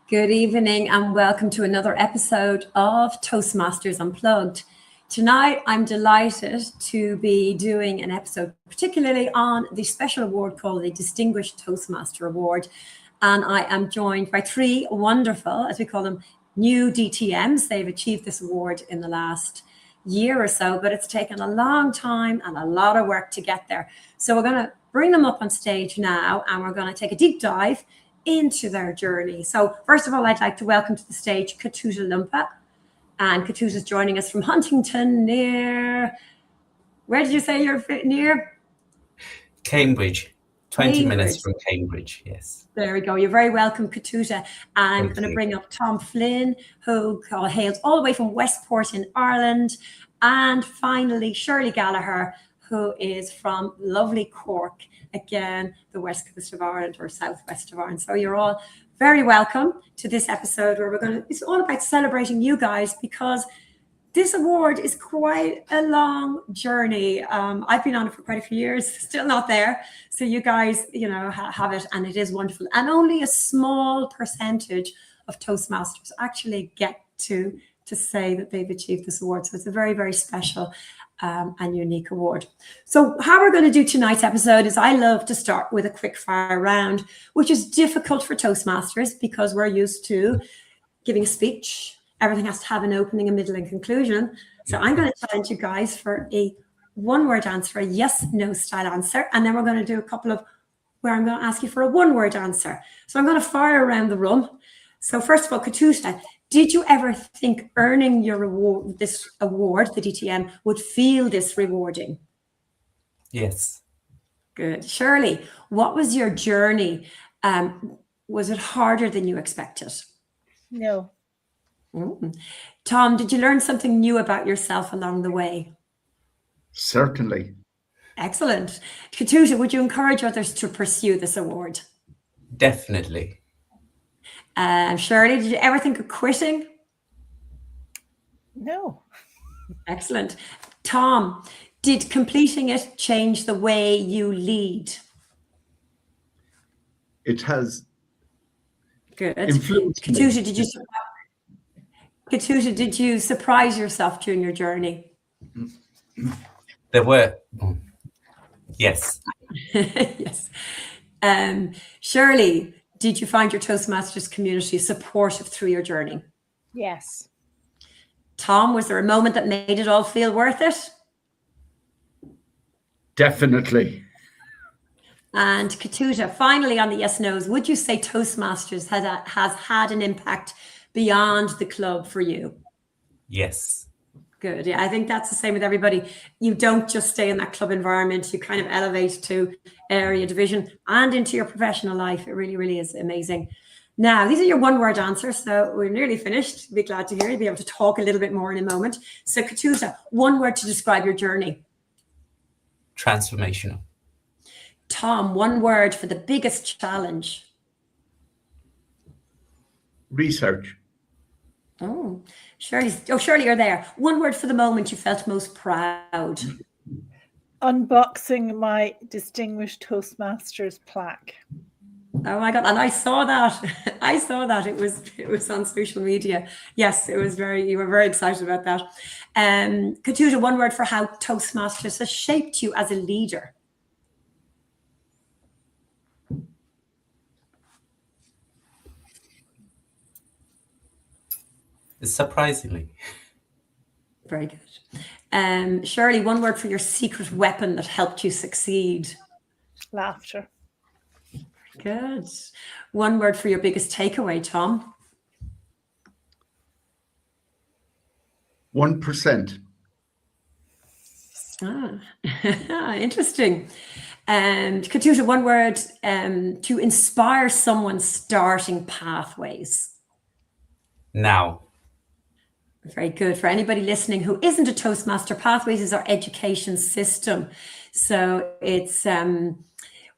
Good evening and welcome to another episode of Toastmasters Unplugged. Tonight, I'm delighted to be doing an episode particularly on the special award called the Distinguished Toastmaster Award. And I am joined by three wonderful, as we call them, new DTMs. They've achieved this award in the last year or so, but it's taken a long time and a lot of work to get there. So we're going to bring them up on stage now and we're going to take a deep dive into their journey. So first of all, I'd like to welcome to the stage Katuta Lumpa. And Katuta is joining us from Huntington near, where did you say you're near? Cambridge, 20 minutes from Cambridge, yes. There we go. You're very welcome, Katuta. I'm going to bring up Tom Flynn, who hails all the way from Westport in Ireland. And finally, Shirley Gallagher, who is from lovely Cork, again, the west coast of Ireland or southwest of Ireland. So you're all very welcome to this episode where it's all about celebrating you guys, because this award is quite a long journey. I've been on it for quite a few years, still not there. So you guys, have it, and it is wonderful. And only a small percentage of Toastmasters actually get to say that they've achieved this award. So it's a very, very special and unique award. So how we're going to do tonight's episode is I love to start with a quick fire round, which is difficult for Toastmasters because we're used to giving a speech. Everything has to have an opening, a middle, and conclusion. So I'm going to challenge you guys for a one-word answer, a yes/no style answer. And then we're going to do a couple of where I'm going to ask you for a one-word answer. So I'm going to fire around the room. So first of all, Katuta, did you ever think earning your award, this award, the DTM, would feel this rewarding? Yes. Good. Shirley, what was your journey? Was it harder than you expected? No. Tom, did you learn something new about yourself along the way? Certainly. Excellent. Katuta, would you encourage others to pursue this award? Definitely. Shirley, did you ever think of quitting? No. Excellent. Tom, did completing it change the way you lead? It has. Good. Influenced Katuta, did you surprise yourself during your journey? There were. Yes. Yes. Shirley, did you find your Toastmasters community supportive through your journey? Yes. Tom, was there a moment that made it all feel worth it? Definitely. And Katuta, finally on the yes/no's, would you say Toastmasters has had an impact beyond the club for you? Yes. Good. Yeah, I think that's the same with everybody. You don't just stay in that club environment. You kind of elevate to area, division, and into your professional life. It really, really is amazing. Now, these are your one-word answers, so we're nearly finished. Be glad to hear you. Be able to talk a little bit more in a moment. So, Katuta, one word to describe your journey. Transformational. Tom, one word for the biggest challenge. Research. Oh, Shirley, you're there. One word for the moment you felt most proud. Unboxing my Distinguished Toastmasters plaque. Oh my God. And I saw that. It was on social media. Yes, you were very excited about that. Katuta, one word for how Toastmasters has shaped you as a leader. Surprisingly. Very good. Shirley, one word for your secret weapon that helped you succeed. Laughter. Good. One word for your biggest takeaway, Tom. 1%. Interesting. And Katuta, one word to inspire someone starting pathways. Now. Very good. For anybody listening who isn't a Toastmaster, Pathways is our education system. So it's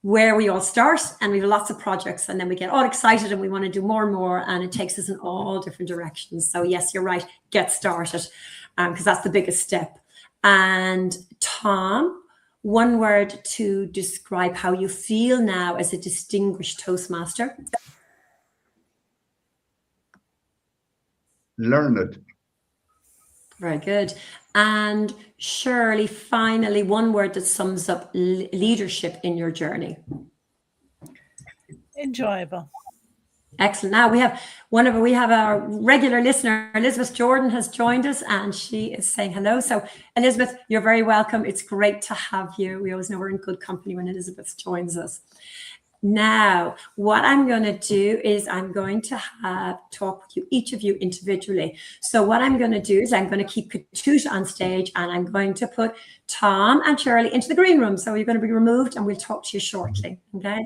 where we all start and we have lots of projects and then we get all excited and we want to do more and more and it takes us in all different directions. So yes, you're right. Get started because that's the biggest step. And Tom, one word to describe how you feel now as a distinguished Toastmaster. learned. Very good. And Shirley, finally, one word that sums up leadership in your journey. Enjoyable. Excellent. Now we have our regular listener, Elizabeth Jordan, has joined us, and she is saying hello. So Elizabeth, you're very welcome. It's great to have you. We always know we're in good company when Elizabeth joins us. Now, what I'm going to do is I'm going to talk with you, each of you individually. So what I'm going to do is I'm going to keep Katusha on stage, and I'm going to put Tom and Shirley into the green room. So you're going to be removed, and we'll talk to you shortly. Okay.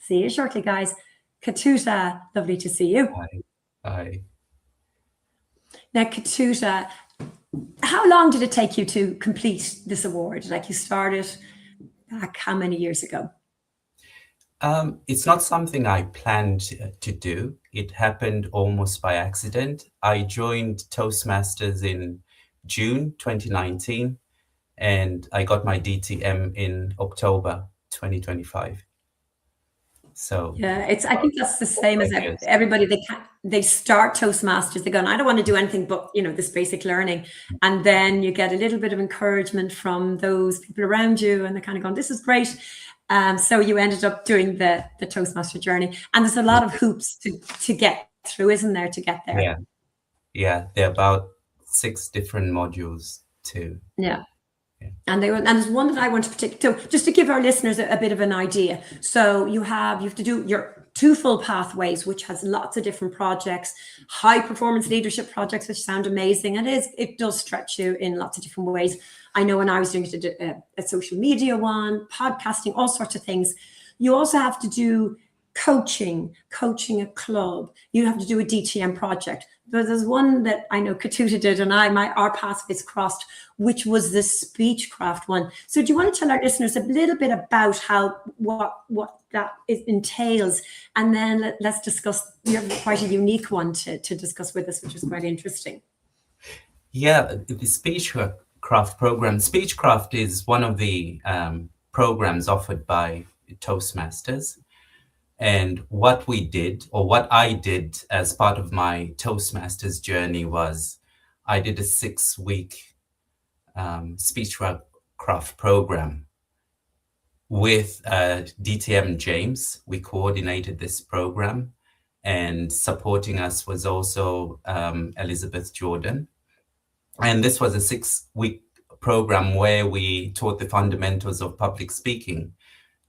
See you shortly, guys. Katusha, lovely to see you. Hi. Now, Katusha, how long did it take you to complete this award? Like, you started back how many years ago? It's not something I planned to do. It happened almost by accident. I joined Toastmasters in June 2019, and I got my DTM in October 2025. So yeah, I think that's the same as everybody. They start Toastmasters. They go, I don't want to do anything but, this basic learning. And then you get a little bit of encouragement from those people around you, and they're kind of going, this is great. So you ended up doing the Toastmaster journey, and there's a lot of hoops to get through, isn't there, to get there? Yeah. There are about 6 different modules too. Yeah. And there's one that I want to so just to give our listeners a bit of an idea. So you have to do your 2 full pathways, which has lots of different projects, high performance leadership projects, which sound amazing. It does stretch you in lots of different ways. I know when I was doing a social media one, podcasting, all sorts of things. You also have to do coaching a club. You have to do a DTM project. But there's one that I know Katusha did, and our pathways crossed, which was the Speechcraft one. So do you want to tell our listeners a little bit about what that entails? And then let's discuss. You have quite a unique one to discuss with us, which is quite interesting. Yeah, the Speechcraft program. Speechcraft is one of the programs offered by Toastmasters. And what we did, or what I did as part of my Toastmasters journey, was I did a 6-week Speechcraft program with DTM James. We coordinated this program, and supporting us was also Elizabeth Jordan. And this was a 6-week program where we taught the fundamentals of public speaking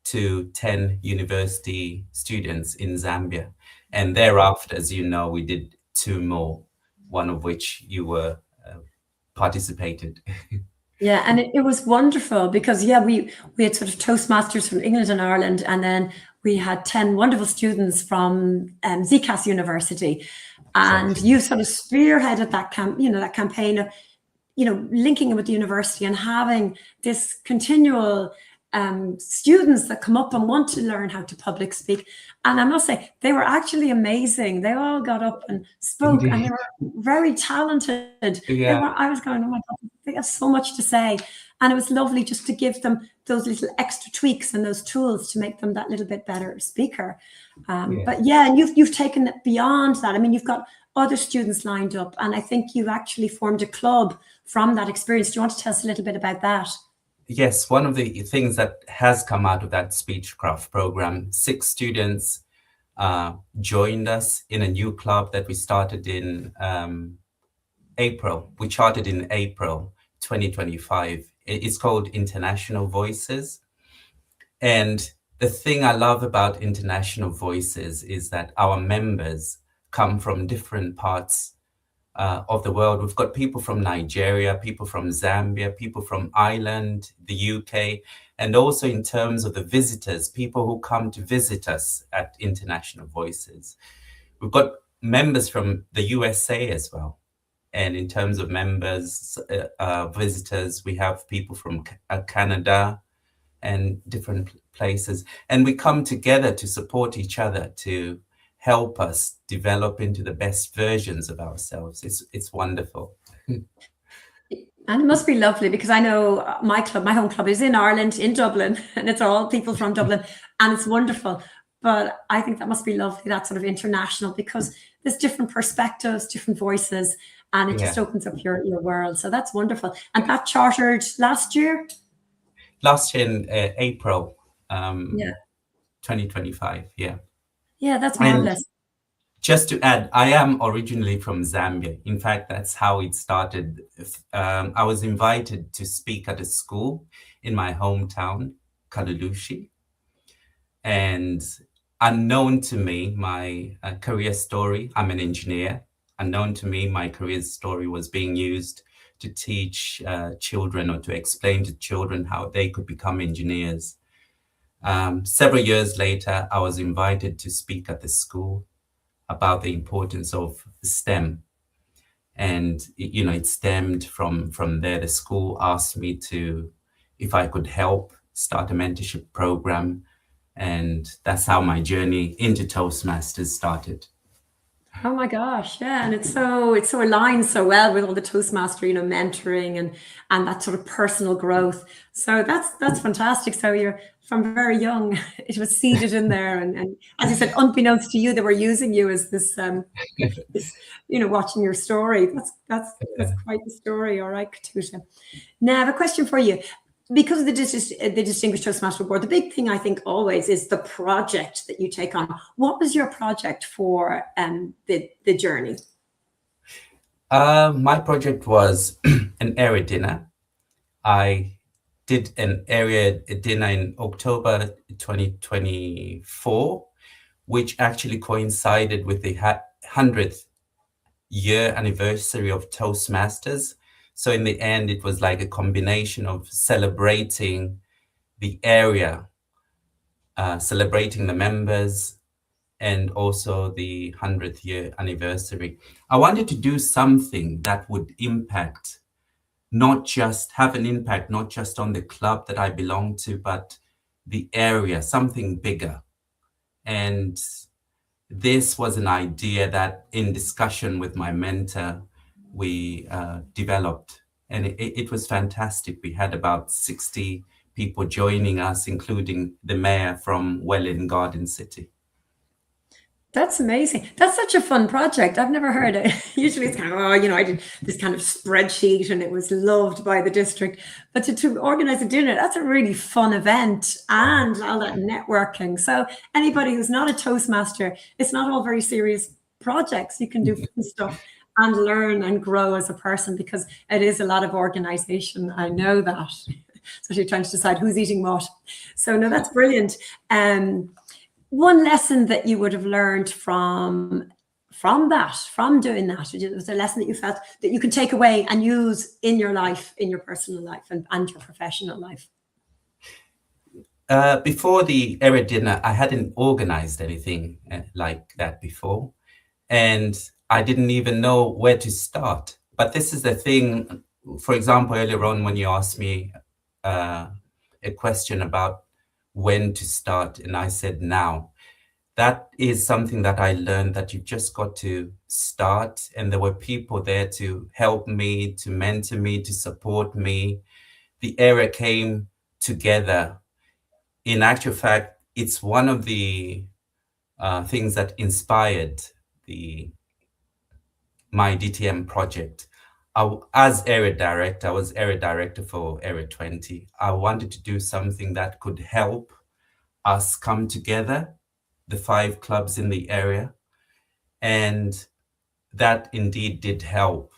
to 10 university students in Zambia. And thereafter, as you know, we did 2 more, one of which you were participated. Yeah, and it was wonderful because, we had sort of Toastmasters from England and Ireland, and then we had 10 wonderful students from ZCAS University. And you sort of spearheaded that campaign of, linking it with the university and having this continual students that come up and want to learn how to public speak. And I must say, they were actually amazing. They all got up and spoke. Indeed. And they were very talented. Yeah. I was going, oh my God, they have so much to say. And it was lovely just to give them those little extra tweaks and those tools to make them that little bit better speaker. But and you've taken it beyond that. I mean, you've got other students lined up, and I think you've actually formed a club from that experience. Do you want to tell us a little bit about that? Yes, one of the things that has come out of that Speechcraft program, 6 students joined us in a new club that we started in April. We charted in April 2025. It's called International Voices. And the thing I love about International Voices is that our members come from different parts of the world. We've got people from Nigeria, people from Zambia, people from Ireland, the UK, and also in terms of the visitors, people who come to visit us at International Voices. We've got members from the USA as well. And in terms of members, visitors, we have people from Canada and different places. And we come together to support each other, to help us develop into the best versions of ourselves. It's wonderful. And it must be lovely, because I know my home club is in Ireland, in Dublin, and it's all people from Dublin, and it's wonderful. But I think that must be lovely, that sort of international, because there's different perspectives, different voices, and it just opens up your world. So that's wonderful. And that chartered last year? Last year in April 2025, yeah. Yeah, that's marvelous. Just to add, I am originally from Zambia. In fact, that's how it started. I was invited to speak at a school in my hometown, Kalulushi. And unknown to me, my career story, I'm an engineer. Unknown to me, my career story was being used to teach children or to explain to children how they could become engineers. Several years later, I was invited to speak at the school about the importance of STEM. And, you know, it stemmed from there. The school asked me if I could help start a mentorship program. And that's how my journey into Toastmasters started. Oh my gosh, yeah, and it's so aligned so well with all the Toastmaster, you know, mentoring and that sort of personal growth. So that's fantastic. So you're from very young, it was seeded in there, and as you said, unbeknownst to you, they were using you as this, you know, watching your story. That's quite the story. All right, Katuta. Now I have a question for you. Because of the Distinguished Toastmaster Award, the big thing I think always is the project that you take on. What was your project for the journey? My project was an area dinner. I did an area dinner in October 2024, which actually coincided with the 100th year anniversary of Toastmasters. So in the end, it was like a combination of celebrating the area, celebrating the members, and also the 100th year anniversary. I wanted to do something that would have an impact, not just on the club that I belong to, but the area, something bigger. And this was an idea that in discussion with my mentor, we developed, and it was fantastic. We had about 60 people joining us, including the mayor from Welwyn Garden City. That's amazing. That's such a fun project. I've never heard it. Usually it's kind of, you know, I did this kind of spreadsheet and it was loved by the district. But to organize a dinner, that's a really fun event and all that networking. So anybody who's not a Toastmaster, it's not all very serious projects. You can do fun stuff and learn and grow as a person, because it is a lot of organization. I know that. So you're trying to decide who's eating what. So no, that's brilliant. One lesson that you would have learned from doing that, was a lesson that you felt that you can take away and use in your life, in your personal life and your professional life? Before the area dinner, I hadn't organized anything like that before. And I didn't even know where to start. But this is the thing, for example, earlier on when you asked me a question about when to start, and I said now. That is something that I learned, that you've just got to start. And there were people there to help me, to mentor me, to support me. The area came together. In actual fact, it's one of the things that inspired my DTM project. As area director, I was area director for Area 20. I wanted to do something that could help us come together, the 5 clubs in the area. And that indeed did help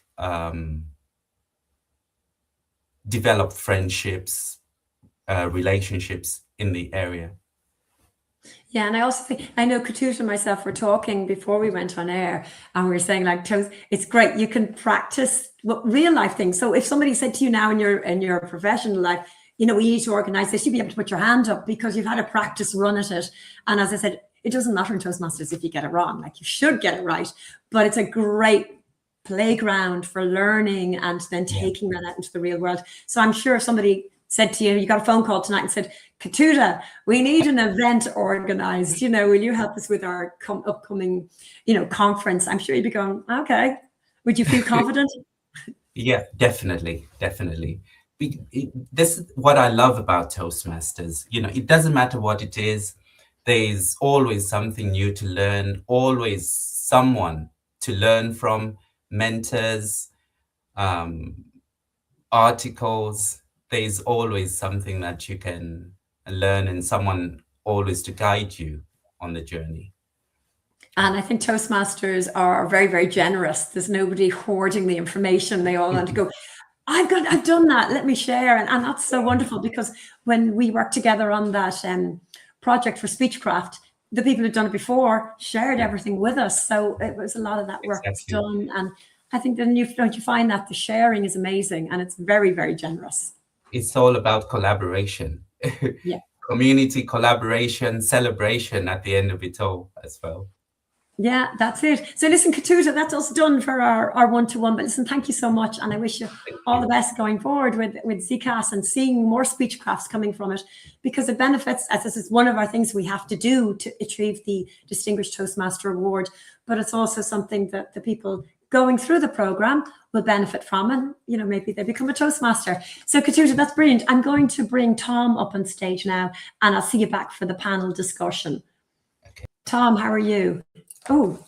develop friendships, relationships in the area. Yeah, and I also think, I know Katuta and myself were talking before we went on air, and we were saying, like, it's great, you can practice real life things. So if somebody said to you now in your professional life, you know, we need to organize this, you'd be able to put your hand up because you've had a practice run at it. And as I said, it doesn't matter in Toastmasters if you get it wrong, like you should get it right, but it's a great playground for learning and then taking that out into the real world. So I'm sure if somebody said to you, you got a phone call tonight and said, Katuta, we need an event organized, you know, will you help us with our upcoming, you know, conference? I'm sure you'd be going, okay. Would you feel confident? Yeah, definitely. This is what I love about Toastmasters. You know, it doesn't matter what it is. There's always something new to learn, always someone to learn from mentors, articles. There's always something that you can learn and someone always to guide you on the journey. And I think Toastmasters are very, very generous. There's nobody hoarding the information. They all want to go, I've done that, let me share. And that's so wonderful, because when we worked together on that project for Speechcraft, the people who'd done it before shared everything with us. So it was a lot of that work done. And I think don't you find that the sharing is amazing, and it's very, very generous. It's all about collaboration. Yeah. Community collaboration, celebration at the end of it all as well. Yeah, that's it. So listen, Katuta, that's us done for our one-to-one. But listen, thank you so much. And I wish you all the best going forward with ZCAS and seeing more Speechcrafts coming from it, because it benefits, as this is one of our things we have to do to achieve the Distinguished Toastmaster Award. But it's also something that the people going through the program will benefit from, and maybe they become a Toastmaster. So Katuta, that's brilliant. I'm going to bring Tom up on stage now, and I'll see you back for the panel discussion. Okay. Tom, how are you? Oh,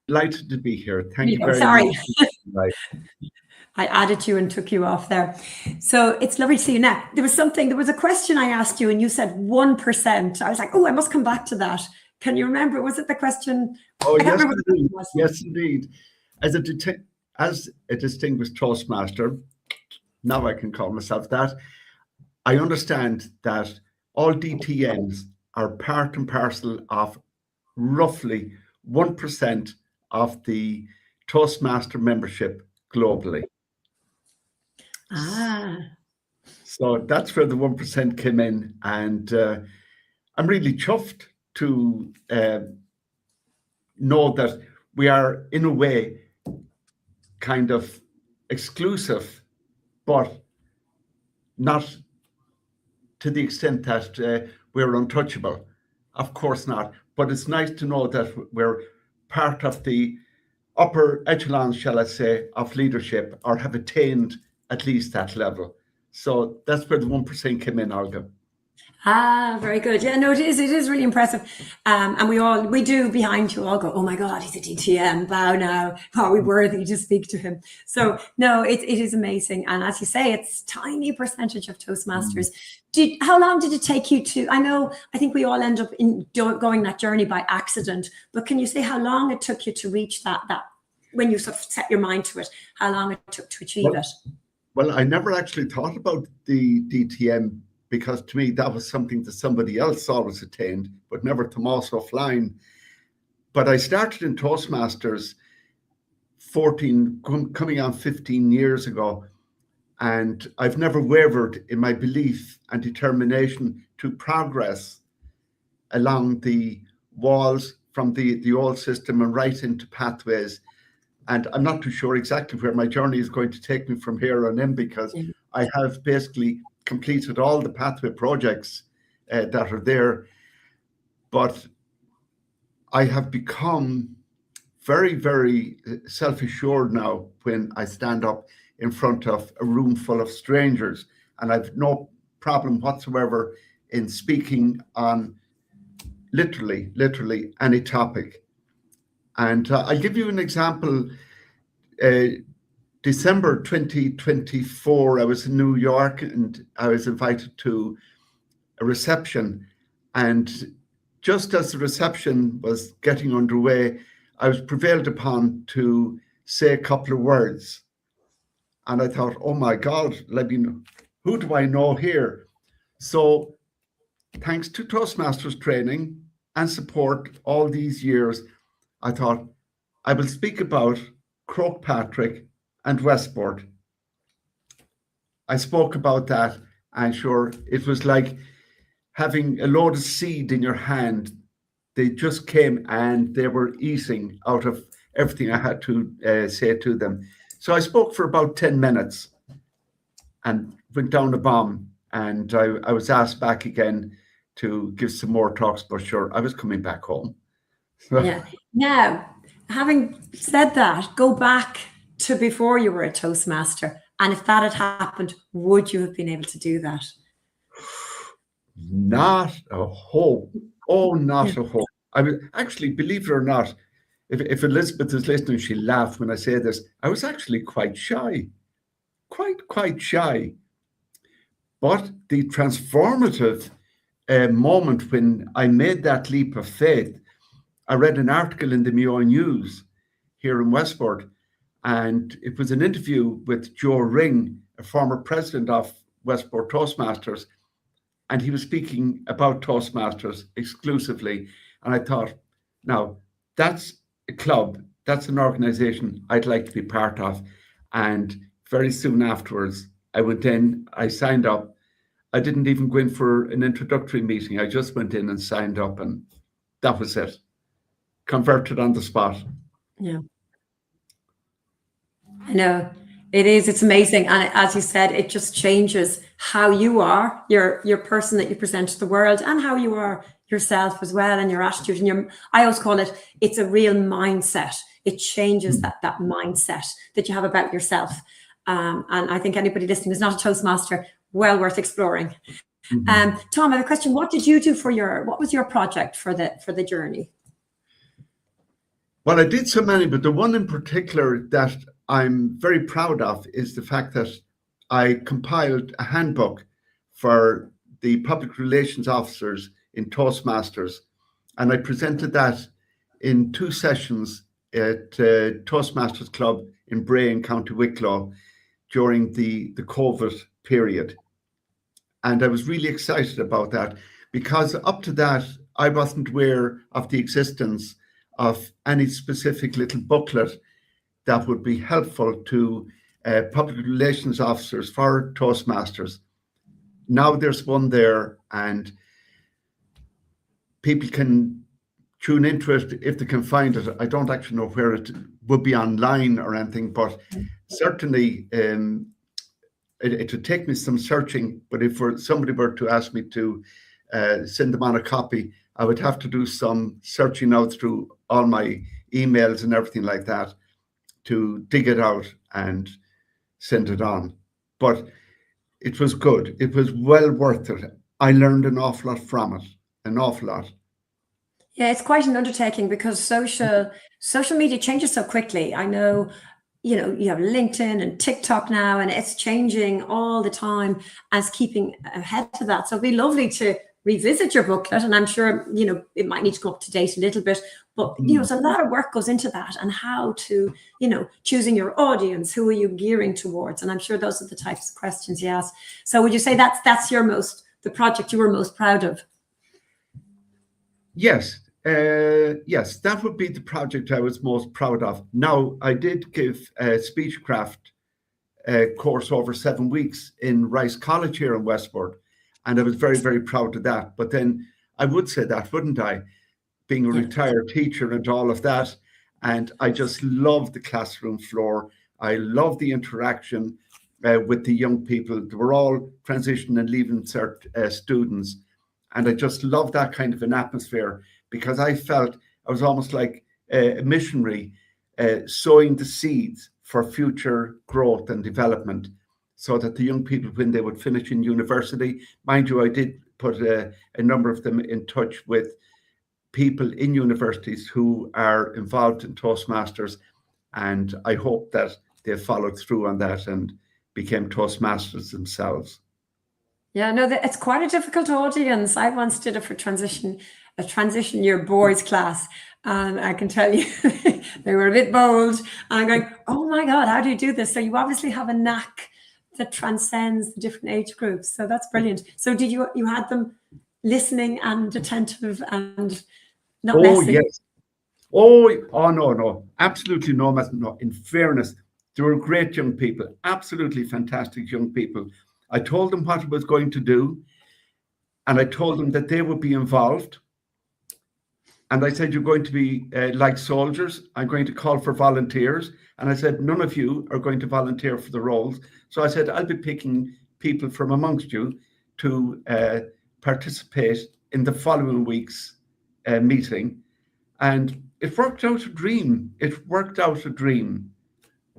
delighted to be here. Thank you very much. Right. I added you and took you off there. So it's lovely to see you. Now, there was a question I asked you and you said 1%. I was like, oh, I must come back to that. Can you remember? Was it the question? Oh, yes, indeed. Yes, indeed. As a distinguished Toastmaster, now I can call myself that, I understand that all DTMs are part and parcel of roughly 1% of the Toastmaster membership globally. So that's where the 1% came in, and I'm really chuffed to know that we are, in a way, kind of exclusive, but not to the extent that we're untouchable. Of course not. But it's nice to know that we're part of the upper echelons, shall I say, of leadership, or have attained at least that level. So that's where the 1% came in, Olga. Very good. Yeah, no, it is really impressive. And we do behind you all go, oh my God, he's a DTM, bow now, are we worthy to speak to him? So no, it is amazing. And as you say, it's tiny percentage of Toastmasters. How long did it take you to, I think we all end up going that journey by accident, but can you say how long it took you to reach that when you sort of set your mind to it, how long it took to achieve it? Well, I never actually thought about the DTM, because to me, that was something that somebody else always attained, but never Tommaso Flying. But I started in Toastmasters coming on 15 years ago. And I've never wavered in my belief and determination to progress along the walls from the old system and right into pathways. And I'm not too sure exactly where my journey is going to take me from here on in, because I have basically completed all the pathway projects that are there. But I have become very, very self-assured now when I stand up in front of a room full of strangers, and I've no problem whatsoever in speaking on literally any topic. And I'll give you an example. December 2024, I was in New York and I was invited to a reception. And just as the reception was getting underway, I was prevailed upon to say a couple of words. And I thought, oh my God, who do I know here? So thanks to Toastmasters training and support all these years, I thought I will speak about Croagh-Patrick and Westport. I spoke about that, and sure, it was like having a load of seed in your hand. They just came and they were eating out of everything I had to say to them. So I spoke for about 10 minutes and went down a bomb, and I was asked back again to give some more talks, but sure, I was coming back home. Yeah. Now, having said that, go back to before you were a Toastmaster, and if that had happened, would you have been able to do that? Not a hope. Oh, not a hope. I mean, actually, believe it or not, if Elizabeth is listening, she'll laugh when I say this. I was actually quite shy, quite shy. But the transformative moment when I made that leap of faith, I read an article in the Mayo News here in Westport, and it was an interview with Joe Ring, a former president of Westport Toastmasters, and he was speaking about Toastmasters exclusively. And I thought, now, that's a club, that's an organization I'd like to be part of. And very soon afterwards, I went in, I signed up. I didn't even go in for an introductory meeting. I just went in and signed up, and that was it. Converted on the spot. Yeah. I know. It is. It's amazing. And as you said, it just changes how you are, your person that you present to the world, and how you are yourself as well, and your attitude. And I always call it, it's a real mindset. It changes that mindset that you have about yourself. And I think anybody listening who's not a Toastmaster, well worth exploring. Tom, I have a question. What did you do what was your project for the journey? Well, I did so many, but the one in particular that I'm very proud of is the fact that I compiled a handbook for the public relations officers in Toastmasters, and I presented that in 2 sessions at Toastmasters Club in Bray in County Wicklow during the COVID period. And I was really excited about that, because up to that, I wasn't aware of the existence of any specific little booklet that would be helpful to public relations officers for Toastmasters. Now there's one there, and people can tune into it if they can find it. I don't actually know where it would be online or anything, but certainly it would take me some searching. But if somebody were to ask me to send them on a copy, I would have to do some searching out through all my emails and everything like that to dig it out and send it on. But it was good. It was well worth it. I learned an awful lot from it, an awful lot. Yeah, it's quite an undertaking, because social media changes so quickly. I know, you have LinkedIn and TikTok now, and it's changing all the time, as keeping ahead of that. So it'd be lovely to revisit your booklet, and I'm sure, it might need to go up to date a little bit, but, there's a lot of work goes into that, and how to, choosing your audience, who are you gearing towards? And I'm sure those are the types of questions you ask. So would you say that's the project you were most proud of? Yes, that would be the project I was most proud of. Now, I did give a Speechcraft course over 7 weeks in Rice College here in Westport, and I was very, very proud of that. But then I would say that, wouldn't I? Being a retired teacher and all of that. And I just love the classroom floor. I love the interaction with the young people. They were all transition and leaving cert students. And I just love that kind of an atmosphere, because I felt I was almost like a missionary sowing the seeds for future growth and development, so that the young people, when they would finish in university, mind you, I did put a number of them in touch with people in universities who are involved in Toastmasters, and I hope that they followed through on that and became Toastmasters themselves. Yeah, no, it's quite a difficult audience. I once did it for a transition year boys class, and I can tell you they were a bit bold. And I'm going, oh my God, how do you do this? So you obviously have a knack that transcends the different age groups. So that's brilliant. So did you had them listening and attentive and not messing? Yes. Oh no, absolutely no. In fairness, they were great young people, absolutely fantastic young people. I told them what I was going to do, and I told them that they would be involved. And I said, you're going to be like soldiers. I'm going to call for volunteers. And I said, none of you are going to volunteer for the roles. So I said, I'll be picking people from amongst you to participate in the following week's meeting. And it worked out a dream.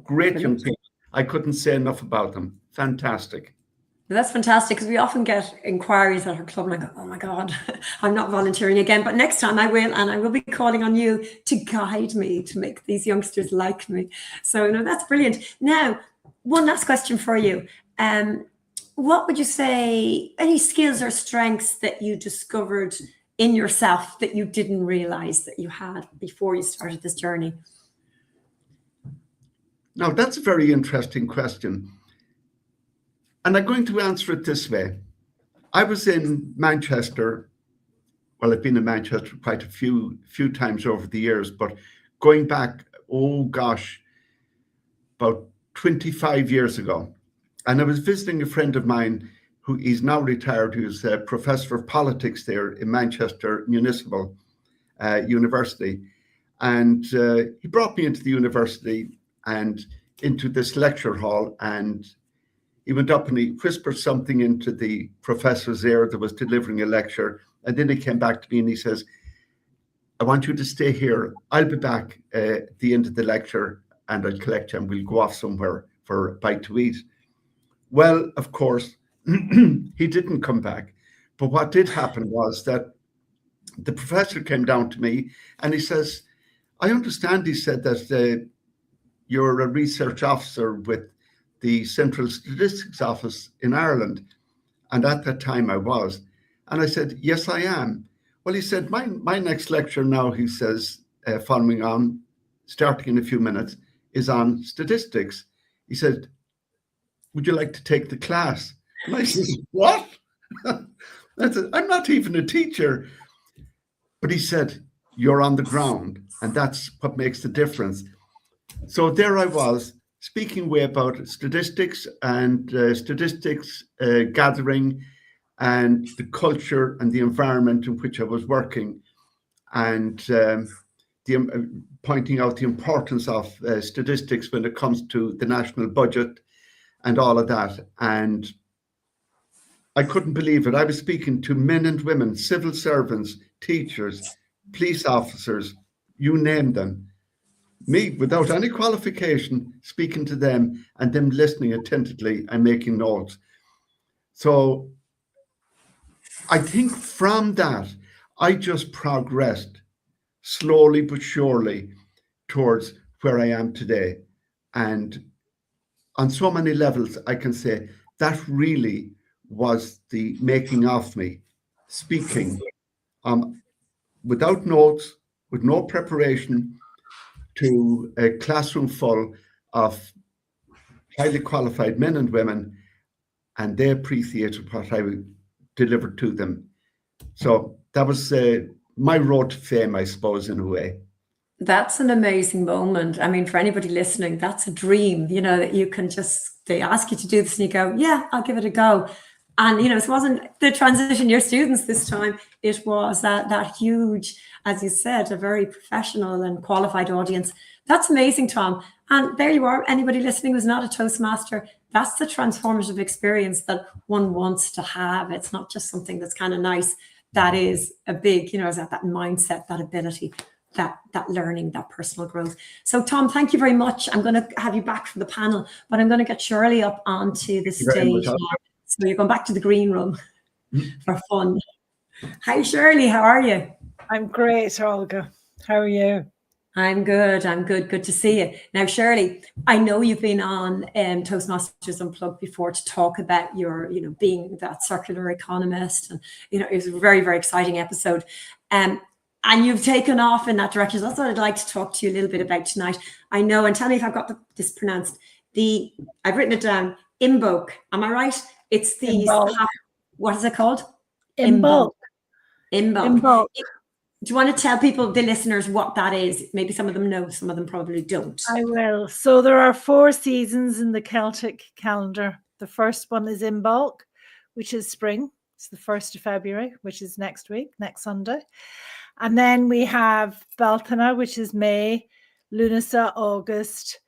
Great young people. I couldn't say enough about them. Fantastic. That's fantastic, because we often get inquiries at our club and I go, oh my God, I'm not volunteering again. But next time I will, and I will be calling on you to guide me to make these youngsters like me. So no, that's brilliant. Now, one last question for you. What would you say, any skills or strengths that you discovered in yourself that you didn't realize that you had before you started this journey? Now, that's a very interesting question. And I'm going to answer it this way. I was in Manchester. Well, I've been in Manchester quite a few times over the years, but going back, oh gosh, about 25 years ago. And I was visiting a friend of mine who is now retired, who's a professor of politics there in Manchester Municipal University. And he brought me into the university and into this lecture hall, and he went up and he whispered something into the professor's ear that was delivering a lecture. And then he came back to me and he says, I want you to stay here. I'll be back at the end of the lecture and I'll collect you and we'll go off somewhere for a bite to eat. Well, of course, he didn't come back. But what did happen was that the professor came down to me and he says, I understand, he said, that you're a research officer with the Central Statistics Office in Ireland. And at that time I was. And I said, yes, I am. Well, he said, my next lecture now, he says, following on, starting in a few minutes, is on statistics. He said, would you like to take the class? And I said, what? I'm not even a teacher. But he said, you're on the ground, and that's what makes the difference. So there I was, speaking way about statistics and statistics gathering and the culture and the environment in which I was working, and pointing out the importance of statistics when it comes to the national budget and all of that. And I couldn't believe it. I was speaking to men and women, civil servants, teachers, police officers, you name them. Me, without any qualification, speaking to them and them listening attentively and making notes. So I think from that, I just progressed slowly but surely towards where I am today. And on so many levels, I can say that really was the making of me, speaking without notes, with no preparation, to a classroom full of highly qualified men and women, and they appreciated what I delivered to them. So that was my road to fame, I suppose, in a way. That's an amazing moment. I mean, for anybody listening, that's a dream, you know, that you can just, they ask you to do this and you go, yeah, I'll give it a go. And, you know, it wasn't the transition year students this time. It was that huge, as you said, a very professional and qualified audience. That's amazing, Tom. And there you are. Anybody listening who's not a Toastmaster, that's the transformative experience that one wants to have. It's not just something that's kind of nice. That is a big, you know, is that mindset, that ability, that learning, that personal growth. So, Tom, thank you very much. I'm going to have you back from the panel, but I'm going to get Shirley up onto the stage now. So you're going back to the green room for fun. Hi, Shirley. How are you? I'm great, Olga. How are you? I'm good. I'm good. Good to see you. Now, Shirley, I know you've been on Toastmasters Unplugged before to talk about your, you know, being that circular economist. And, you know, it was a very, very exciting episode. And you've taken off in that direction. So that's what I'd like to talk to you a little bit about tonight. I know, and tell me if I've got this pronounced. I've written it down, Imbolc. Am I right? It's the, what is it called? Imbolc. Imbolc. Do you want to tell people, the listeners, what that is? Maybe some of them know, some of them probably don't. I will. So there are 4 seasons in the Celtic calendar. The first one is Imbolc, which is spring. It's the 1st of February, which is next week, next Sunday. And then we have Beltane, which is May, Lunasa, August,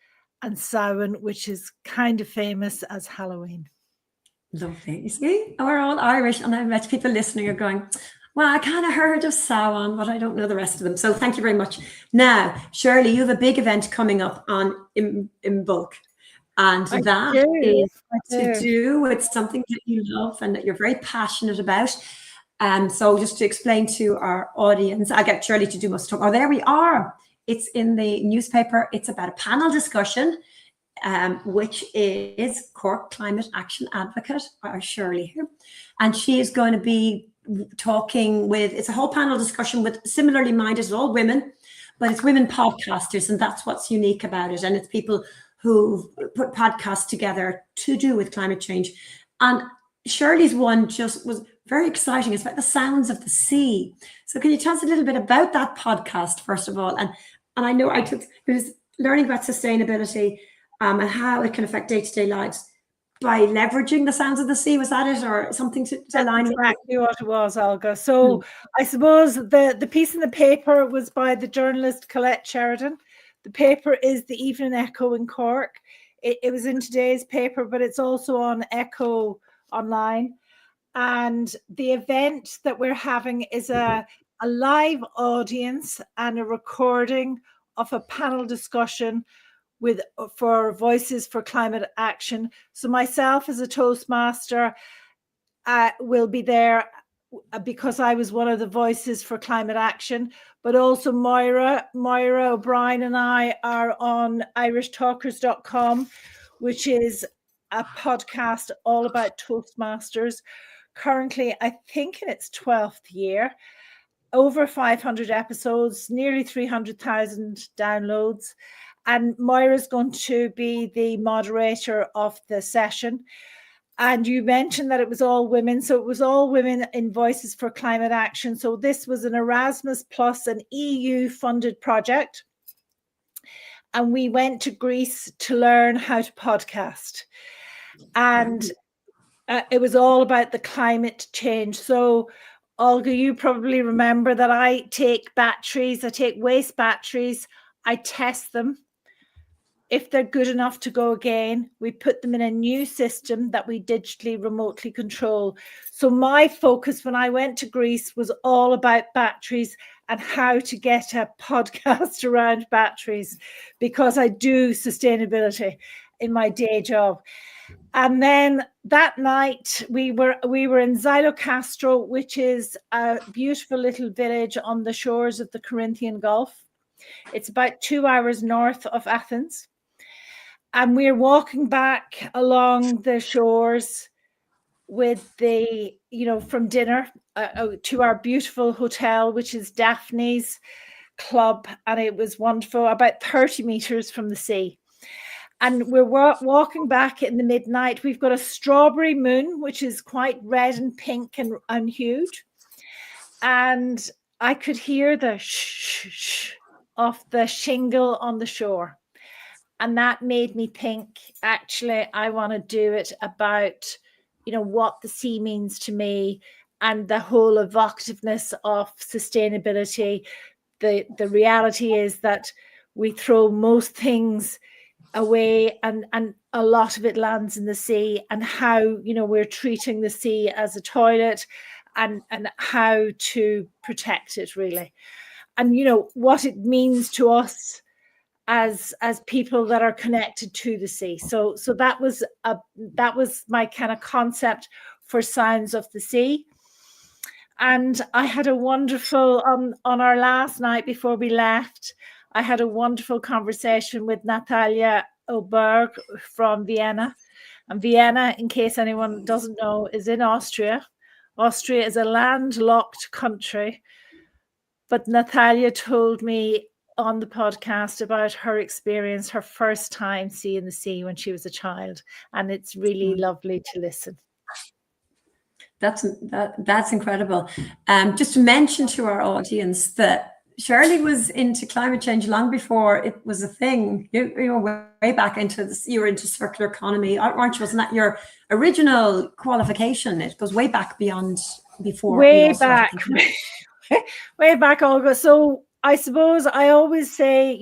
and Samhain, which is kind of famous as Halloween. Lovely. You see, we're all Irish, and I bet people listening are going, well, I kind of heard of Samhain, but I don't know the rest of them. So thank you very much. Now, Shirley, you have a big event coming up on Imbolc. And I that do. is I to do. do with something that you love and that you're very passionate about. So just to explain to our audience, I get Shirley to do most talk. Oh, there we are. It's in the newspaper. It's about a panel discussion, which is Cork Climate Action Advocate, Shirley here. And she is going to be talking with, it's a whole panel discussion with similarly minded, all women, but it's women podcasters, and that's what's unique about it. And it's people who put podcasts together to do with climate change. And Shirley's one just was very exciting. It's about the sounds of the sea. So can you tell us a little bit about that podcast, first of all? And I know it was learning about sustainability and how it can affect day-to-day lives by leveraging the sounds of the sea. Was that it, or something to align with? Exactly what it was, Olga. So I suppose the piece in the paper was by the journalist Colette Sheridan. The paper is the Evening Echo in Cork. It was in today's paper, but it's also on Echo online. And the event that we're having is a live audience and a recording of a panel discussion for Voices for Climate Action. So myself as a Toastmaster will be there because I was one of the Voices for Climate Action, but also Moira O'Brien and I are on irishtalkers.com, which is a podcast all about Toastmasters. Currently, I think in its 12th year, over 500 episodes, nearly 300,000 downloads. And Moira's going to be the moderator of the session. And you mentioned that it was all women. So it was all women in Voices for Climate Action. So this was an Erasmus Plus, an EU funded project. And we went to Greece to learn how to podcast. And it was all about the climate change. So Olga, you probably remember that I take waste batteries, I test them. If they're good enough to go again, we put them in a new system that we digitally remotely control. So my focus when I went to Greece was all about batteries and how to get a podcast around batteries, because I do sustainability in my day job. And then that night we were in Xylocastro, which is a beautiful little village on the shores of the Corinthian Gulf. It's about 2 hours north of Athens. And we're walking back along the shores with from dinner to our beautiful hotel, which is Daphne's Club. And it was wonderful, about 30 meters from the sea. And we're walking back in the midnight. We've got a strawberry moon, which is quite red and pink and huge. And I could hear the shh of the shingle on the shore. And that made me think, actually, I want to do it about, what the sea means to me and the whole evocativeness of sustainability. The reality is that we throw most things away and a lot of it lands in the sea, and how, we're treating the sea as a toilet and how to protect it really. And, what it means to us as people that are connected to the sea. So that was my kind of concept for Sounds of the Sea. And I had a wonderful on our last night before we left, I had a wonderful conversation with Natalia Oberg from Vienna. And Vienna, in case anyone doesn't know, is in Austria. Austria is a landlocked country. But Natalia told me on the podcast about her experience, her first time seeing the sea when she was a child. And it's really lovely to listen. That's incredible. Just to mention to our audience that Shirley was into climate change long before it was a thing. You were way back into this. You were into circular economy, aren't you? Wasn't that your original qualification? It goes way back beyond before. Way back, Olga. So I suppose I always say,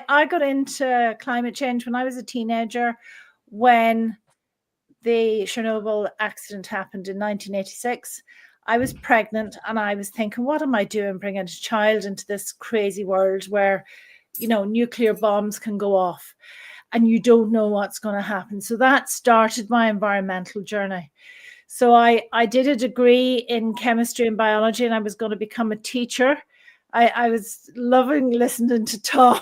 I got into climate change when I was a teenager, when the Chernobyl accident happened in 1986. I was pregnant and I was thinking, what am I doing bringing a child into this crazy world where, nuclear bombs can go off? and you don't know what's going to happen. So that started my environmental journey. So I did a degree in chemistry and biology, and I was going to become a teacher. I was loving listening to Tom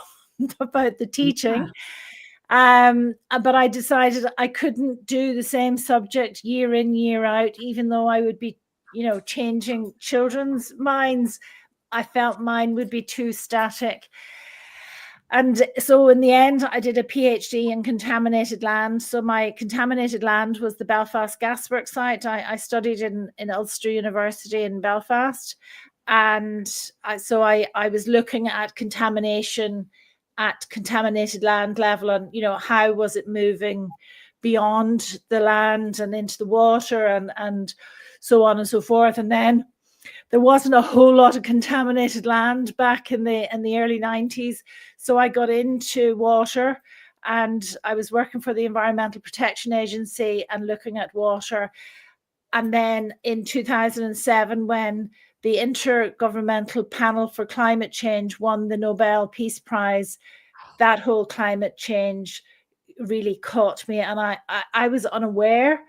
about the teaching. But I decided I couldn't do the same subject year in, year out, even though I would be, changing children's minds. I felt mine would be too static. And so in the end, I did a PhD in contaminated land. So my contaminated land was the Belfast gasworks site. I studied in Ulster University in Belfast. And I was looking at contamination at contaminated land level, and, how was it moving beyond the land and into the water and so on and so forth. And then there wasn't a whole lot of contaminated land back in the early 90s. So I got into water, and I was working for the Environmental Protection Agency and looking at water. And then in 2007, when the Intergovernmental Panel for Climate Change won the Nobel Peace Prize, that whole climate change really caught me, and I was unaware.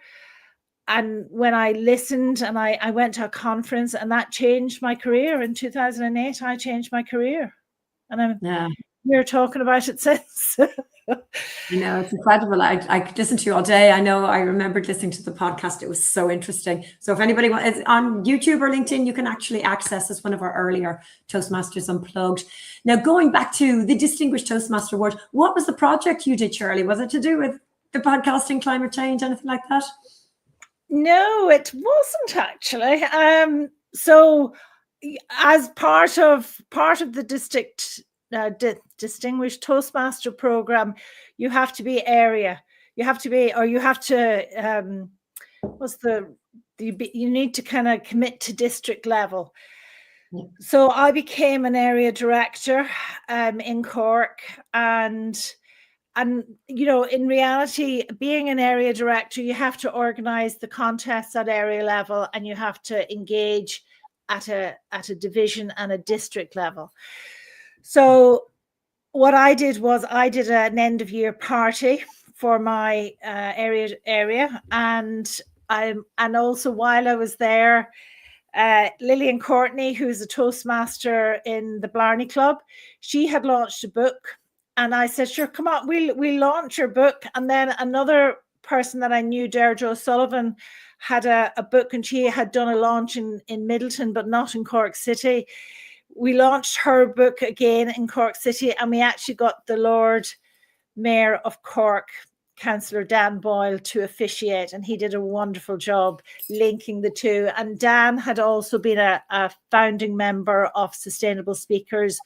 And when I listened, and I went to a conference, and that changed my career. In 2008, I changed my career. And I'm here talking about it since. It's incredible. I could listen to you all day. I remembered listening to the podcast. It was so interesting. So if anybody wants, it's on YouTube or LinkedIn, you can actually access this, one of our earlier Toastmasters Unplugged. Now, going back to the Distinguished Toastmaster Award, what was the project you did, Shirley? Was it to do with the podcasting, climate change, anything like that? No, it wasn't actually. So as part of the district Distinguished Toastmaster program, you have to be area. You need to kind of commit to district level. Yeah. So I became an area director in Cork, and in reality, being an area director, you have to organize the contests at area level, and you have to engage at a division and a district level. So what I did was I did an end of year party for my area, and also while I was there, Lillian Courtney, who's a Toastmaster in the Blarney Club, she had launched a book, and I said, "Sure, come on, we'll launch your book." And then another person that I knew, Deirdre O'Sullivan, had a book, and she had done a launch in Middleton, but not in Cork City. We launched her book again in Cork City, and we actually got the Lord Mayor of Cork, Councillor Dan Boyle, to officiate, and he did a wonderful job linking the two. And Dan had also been a founding member of Sustainable Speakers,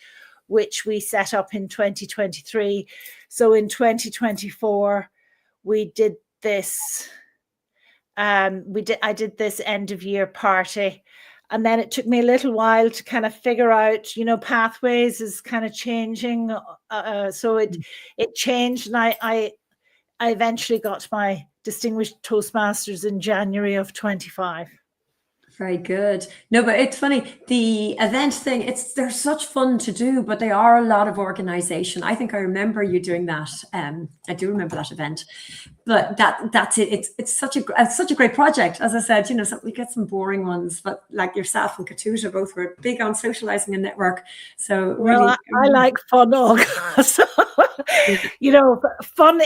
which we set up in 2023. So in 2024, we did this. I did this end of year party. And then it took me a little while to kind of figure out, pathways is kind of changing. So it changed, and I eventually got my Distinguished Toastmasters in January of 25. Very good. No, but it's funny, the event thing, they're such fun to do, but they are a lot of organization. I think I remember you doing that. I do remember that event, but that's it. It's such a great project. As I said, so we get some boring ones, but like yourself and Katusha both were big on socializing and network. So really, I like fun. So, fun.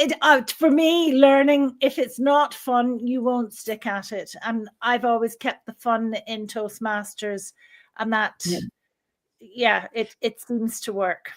For me, learning, if it's not fun, you won't stick at it. And I've always kept the fun in Toastmasters, and that it seems to work.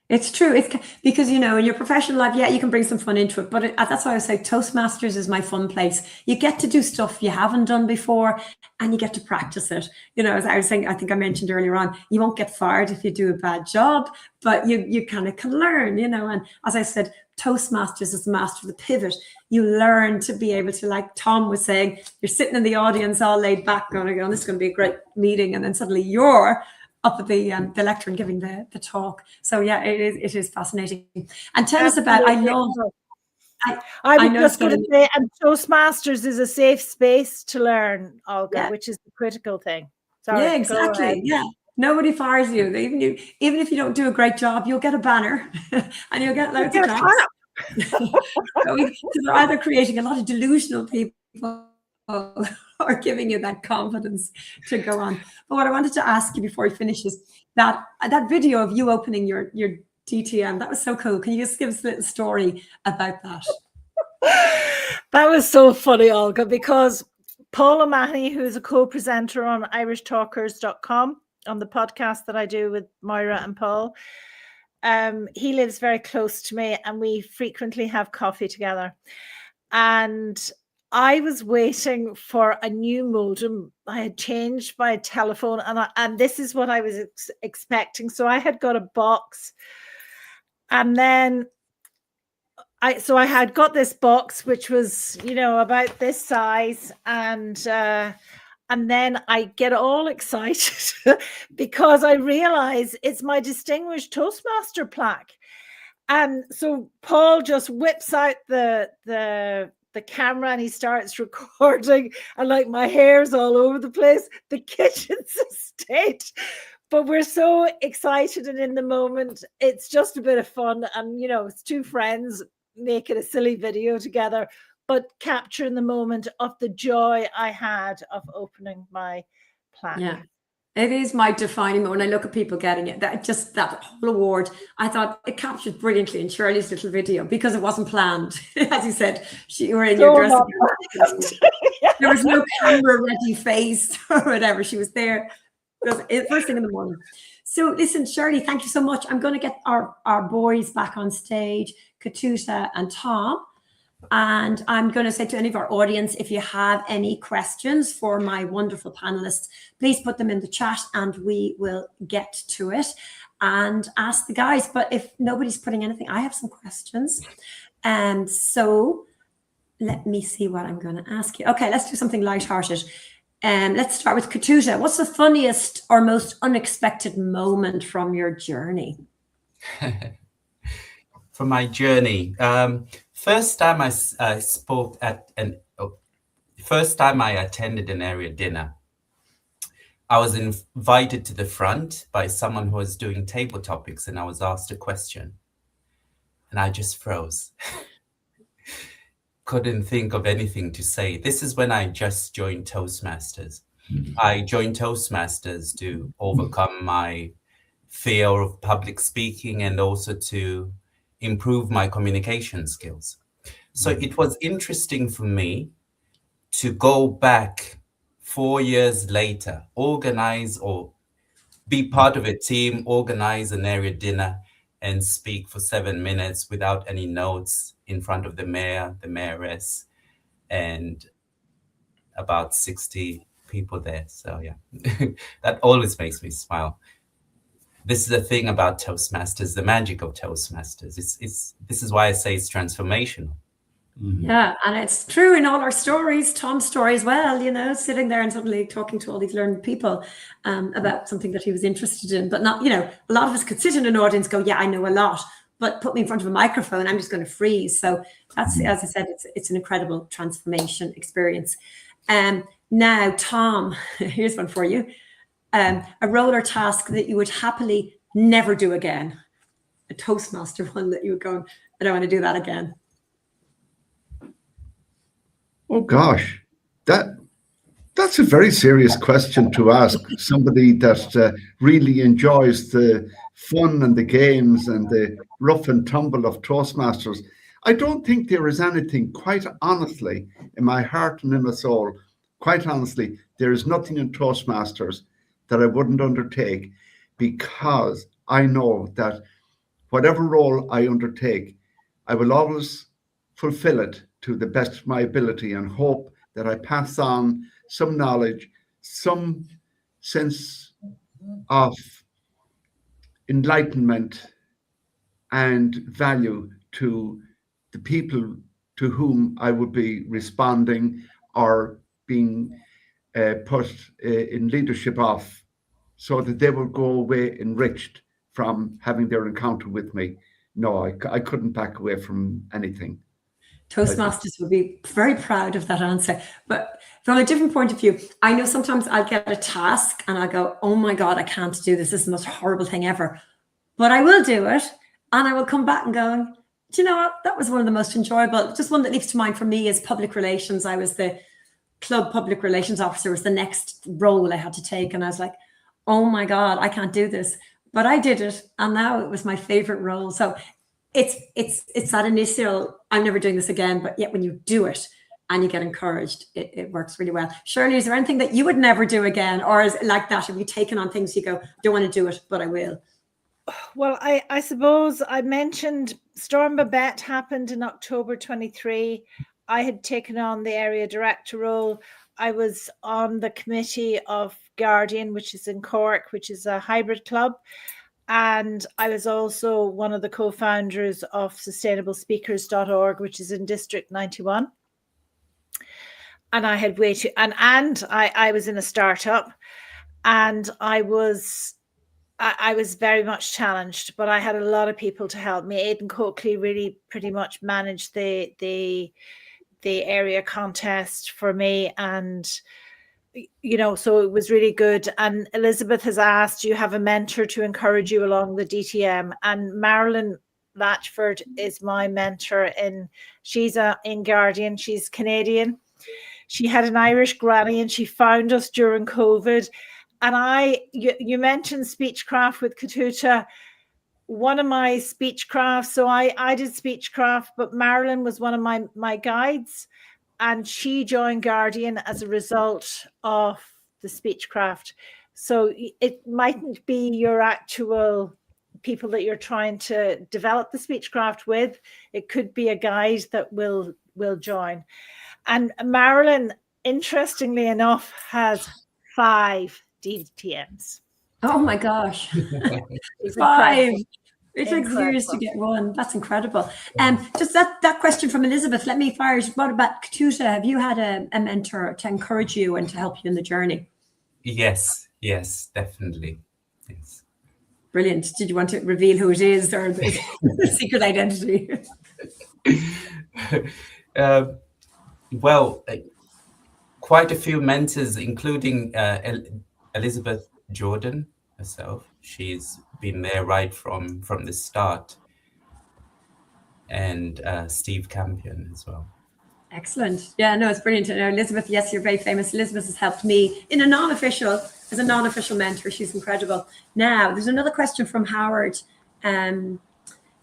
It's true. It's because, in your professional life, you can bring some fun into it. But that's why I say Toastmasters is my fun place. You get to do stuff you haven't done before, and you get to practice it. As I was saying, I think I mentioned earlier on, you won't get fired if you do a bad job, but you kind of can learn, And as I said, Toastmasters is the master of the pivot. You learn to be able to, like Tom was saying, you're sitting in the audience all laid back going, this is going to be a great meeting. And then suddenly you're up at the lectern giving the talk. So it is fascinating. And tell us about, I was just going to say, and Toastmasters is a safe space to learn, Olga, which is the critical thing. Sorry, yeah, exactly. Yeah. Nobody fires you. Even if you don't do a great job, you'll get a banner and you'll get loads of claps. They're either creating a lot of delusional people or giving you that confidence to go on. But what I wanted to ask you before he finishes, that video of you opening your DTM, that was so cool. Can you just give us a little story about that? That was so funny, Olga, because Paul O'Mahony, who's a co-presenter on irishtalkers.com on the podcast that I do with Moira and Paul, he lives very close to me and we frequently have coffee together. And I was waiting for a new modem. I had changed my telephone and this is what I was expecting. So I had got a box, and then I had got this box, which was, about this size, and then I get all excited because I realize it's my Distinguished Toastmaster plaque. And so Paul just whips out the camera and he starts recording, and like my hair's all over the place. The kitchen's a state, but we're so excited and in the moment. It's just a bit of fun, and it's two friends making a silly video together, but capturing the moment of the joy I had of opening my plaque. Yeah, it is my defining moment. I look at people getting it. That whole award, I thought it captured brilliantly in Shirley's little video, because it wasn't planned. As you said, you were in your dressing room. There was no camera ready face or whatever. She was there. It was first thing in the morning. So listen, Shirley, thank you so much. I'm going to get our boys back on stage, Katusha and Tom. And I'm going to say to any of our audience, if you have any questions for my wonderful panelists, please put them in the chat and we will get to it and ask the guys. But if nobody's putting anything, I have some questions. So let me see what I'm going to ask you. Okay, let's do something lighthearted. Let's start with Katusha. What's the funniest or most unexpected moment from your journey? From my journey, first time I spoke at first time I attended an area dinner, I was invited to the front by someone who was doing table topics, and I was asked a question, and I just froze. Couldn't think of anything to say. This is when I just joined Toastmasters. I joined Toastmasters to overcome my fear of public speaking and also to improve my communication skills. So it was interesting for me to go back 4 years later, organize or be part of a team, organize an area dinner and speak for 7 minutes without any notes in front of the mayor, the mayoress, and about 60 people there. So yeah, that always makes me smile. This is the thing about Toastmasters, the magic of Toastmasters. This is why I say it's transformational. Mm-hmm. Yeah, and it's true in all our stories, Tom's story as well, sitting there and suddenly talking to all these learned people about something that he was interested in, but not, a lot of us could sit in an audience go, yeah, I know a lot, but put me in front of a microphone, I'm just going to freeze. So that's, as I said, it's an incredible transformation experience. Now, Tom, here's one for you. A role or task that you would happily never do again. A Toastmaster one that you would go, I don't want to do that again. Oh gosh, that's a very serious question to ask somebody that really enjoys the fun and the games and the rough and tumble of Toastmasters. I don't think there is anything, quite honestly, in my heart and in my soul, quite honestly, there is nothing in Toastmasters that I wouldn't undertake, because I know that whatever role I undertake, I will always fulfill it to the best of my ability and hope that I pass on some knowledge, some sense of enlightenment and value to the people to whom I would be responding or being put in leadership of, so that they will go away enriched from having their encounter with me. No, I couldn't back away from anything. Toastmasters would be very proud of that answer. But from a different point of view, I know sometimes I'll get a task and I'll go, oh my God, I can't do this. This is the most horrible thing ever. But I will do it. And I will come back and go, Do you know what? That was one of the most enjoyable. Just one that leaps to mind for me is public relations. I was the club public relations officer, was the next role I had to take. And I was like, oh my God, I can't do this. But I did it. And now it was my favorite role. So it's that initial, I'm never doing this again. But yet when you do it and you get encouraged, it works really well. Shirley, is there anything that you would never do again? Or is it like that? Have you taken on things you go, don't want to do it, but I will? Well, I suppose I mentioned Storm Babette happened in October 23. I had taken on the area director role. I was on the committee of Guardian, which is in Cork, which is a hybrid club. And I was also one of the co-founders of sustainablespeakers.org, which is in District 91. And I had I was in a startup, and I was very much challenged, but I had a lot of people to help me. Aidan Coakley really pretty much managed the area contest for me, and so it was really good. And Elizabeth has asked, do you have a mentor to encourage you along the DTM? And Marilyn Latchford is my mentor. She's in Guardian. She's Canadian. She had an Irish granny, and she found us during COVID. And you mentioned Speechcraft with Katuta. One of my Speechcrafts, so I did Speechcraft, but Marilyn was one of my guides, and she joined Guardian as a result of the Speechcraft. So it mightn't be your actual people that you're trying to develop the Speechcraft with. It could be a guide that will join. And Marilyn, interestingly enough, has 5 DTMs. Oh my gosh. 5. It takes years to get one. That's incredible. Just that question from Elizabeth, let me fire. What about Katuta? Have you had a mentor to encourage you and to help you in the journey? Yes, definitely. Yes. Brilliant. Did you want to reveal who it is, or the secret identity? Well, quite a few mentors, including Elizabeth Jordan herself. She's been there right from the start, and Steve Campion as well. Excellent. Yeah, no, it's brilliant. Elizabeth, yes, you're very famous. Elizabeth has helped me as a non-official mentor. She's incredible. Now, there's another question from Howard.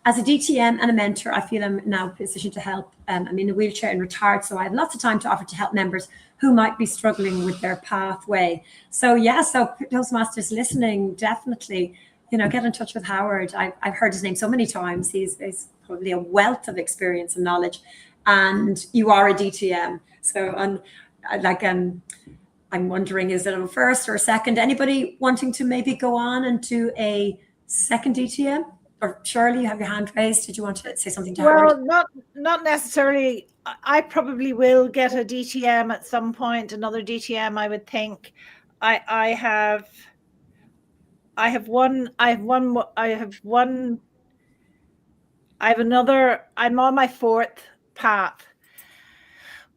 As a DTM and a mentor, I feel I'm now positioned to help. I'm in a wheelchair and retired, so I have lots of time to offer to help members who might be struggling with their pathway. So Toastmasters listening, definitely, get in touch with Howard. I've heard his name so many times. He's probably a wealth of experience and knowledge, and you are a DTM. So I'm wondering, is it a first or a second? Anybody wanting to maybe go on and do a second DTM? Or Shirley, you have your hand raised. Did you want to say something to Howard? Well, not necessarily. I probably will get a DTM at some point. Another DTM, I would think. I have another. I'm on my 4th path.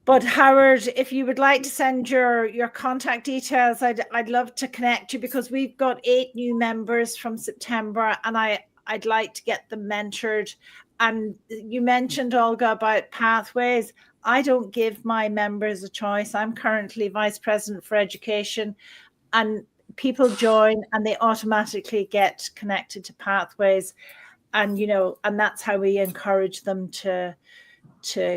But Howard, if you would like to send your contact details, I'd love to connect you, because we've got 8 new members from September, and I'd like to get them mentored. And you mentioned, Olga, about pathways. I don't give my members a choice. I'm currently Vice President for Education, and people join and they automatically get connected to pathways. And, and that's how we encourage them to